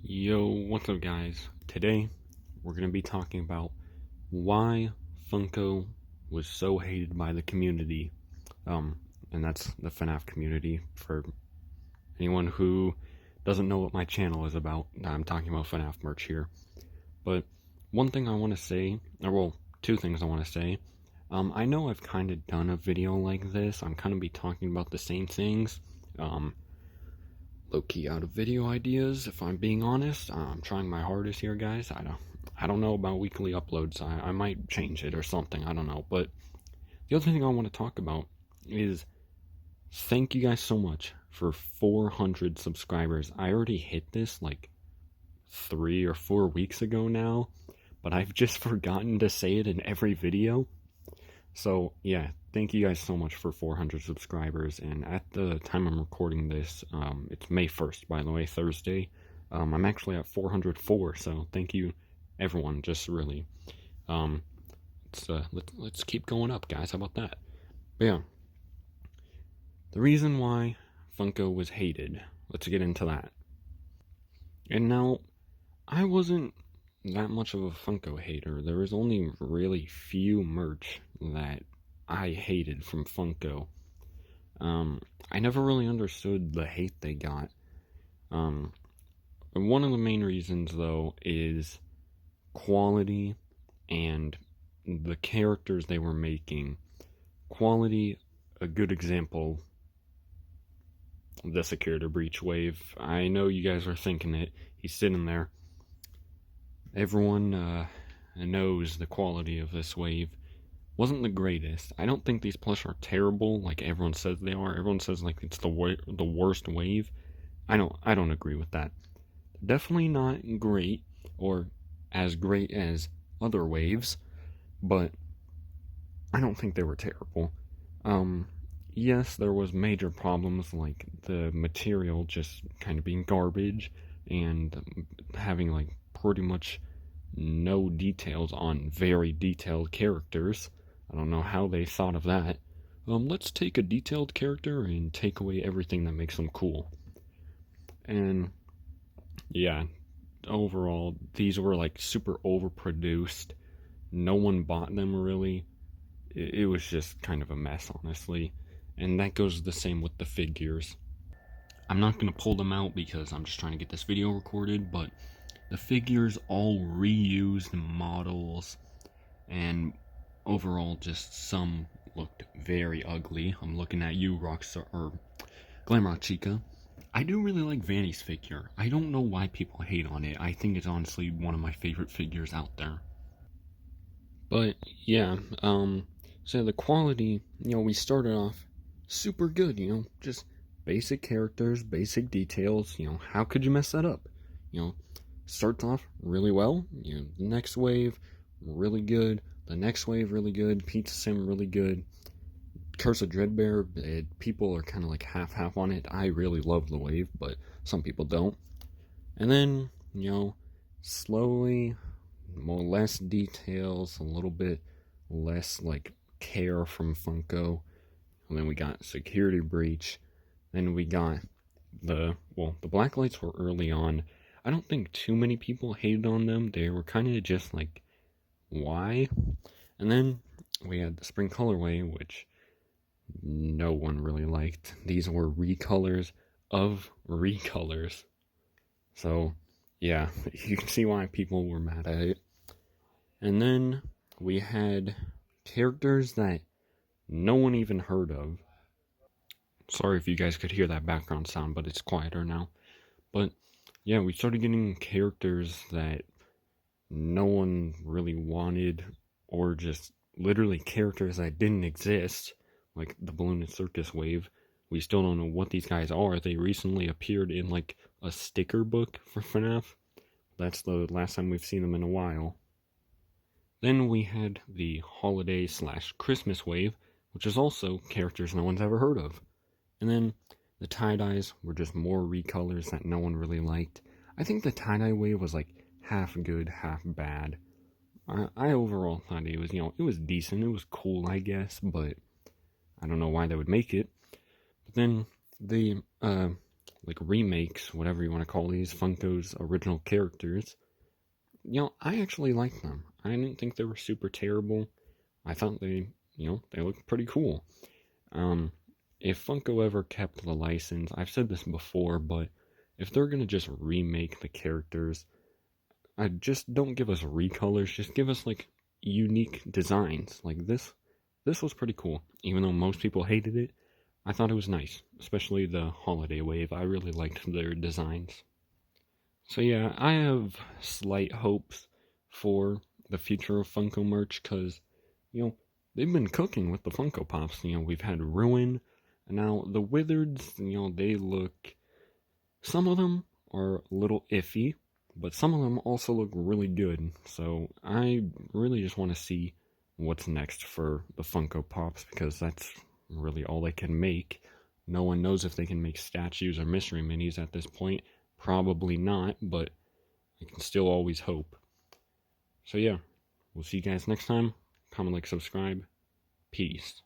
Yo, what's up guys? Today, we're going to be talking about why Funko was so hated by the community. And that's the FNAF community. For anyone who doesn't know what my channel is about, I'm talking about FNAF merch here. But one thing I want to say, two things I want to say. I know I've kind of done a video like this. I'm kind of be talking about the same things. Low-key out of video ideas, if I'm being honest. I'm trying my hardest here, guys. I don't know about weekly uploads. I might change it or something. I don't know. But the other thing I want to talk about is thank you guys so much for 400 subscribers. I already hit this like 3 or 4 weeks ago now, but I've just forgotten to say it in every video. So yeah, thank you guys so much for 400 subscribers. And at the time I'm recording this, it's May 1st, by the way, Thursday. I'm actually at 404, so thank you everyone. Just really, let's keep going up, guys. How about that? But yeah, the reason why Funko was hated, let's get into that. And now, I wasn't that much of a Funko hater. There was only really few merch that I hated from Funko. I never really understood the hate they got. One of the main reasons, though, is quality and the characters they were making. Quality, a good example, the Security Breach wave. I know you guys are thinking it. He's sitting there. Everyone knows the quality of this wave wasn't the greatest. I don't think these plush are terrible like everyone says they are. Everyone says like it's the worst wave. I don't agree with that. Definitely not great or as great as other waves, but I don't think they were terrible. Yes, there was major problems like the material just kind of being garbage and having like pretty much no details on very detailed characters. I don't know how they thought of that. Let's take a detailed character and take away everything that makes them cool. And yeah, overall, these were like super overproduced. No one bought them really. It was just kind of a mess, honestly. And that goes the same with the figures. I'm not going to pull them out because I'm just trying to get this video recorded, but the figures all reused models, and overall just some looked very ugly. I'm looking at you, Rockstar, or Glamrock Chica. I do really like Vanny's figure. I don't know why people hate on it. I think it's honestly one of my favorite figures out there. But yeah, so the quality, we started off super good, just basic characters, basic details, how could you mess that up? Starts off really well, the next wave, really good, the next wave, really good, Pizza Sim, really good, Curse of Dreadbear, people are kind of like half-half on it. I really love the wave, but some people don't. And then, slowly, less details, a little bit less, like, care from Funko. And then we got Security Breach. Then we got the black lights were early on. I don't think too many people hated on them. They were kind of just like, why? And then we had the Spring Colorway, which no one really liked. These were recolors of recolors. So, yeah, you can see why people were mad at it. And then we had characters that no one even heard of. Sorry if you guys could hear that background sound, but it's quieter now. But yeah, we started getting characters that no one really wanted, or just literally characters that didn't exist, like the Balloon and Circus wave. We still don't know what these guys are. They recently appeared in like a sticker book for FNAF. That's the last time we've seen them in a while. Then we had the holiday/Christmas wave, which is also characters no one's ever heard of. And then the tie-dyes were just more recolors that no one really liked. I think the tie-dye wave was like half good, half bad. I overall thought it was, it was decent. It was cool, I guess, but I don't know why they would make it. But then the like remakes, whatever you want to call these, Funko's original characters, I actually like them. I didn't think they were super terrible. I thought they looked pretty cool. Um, if Funko ever kept the license, I've said this before, but if they're gonna just remake the characters, I just don't give us recolors. Just give us like unique designs. Like this was pretty cool. Even though most people hated it, I thought it was nice, especially the holiday wave. I really liked their designs. So yeah, I have slight hopes for the future of Funko merch because, you know, they've been cooking with the Funko Pops. We've had Ruin, and now the Wizards, they look, some of them are a little iffy, but some of them also look really good. So I really just want to see what's next for the Funko Pops because that's really all they can make. No one knows if they can make statues or mystery minis at this point. Probably not, but I can still always hope. So yeah, we'll see you guys next time. Comment, like, subscribe. Peace.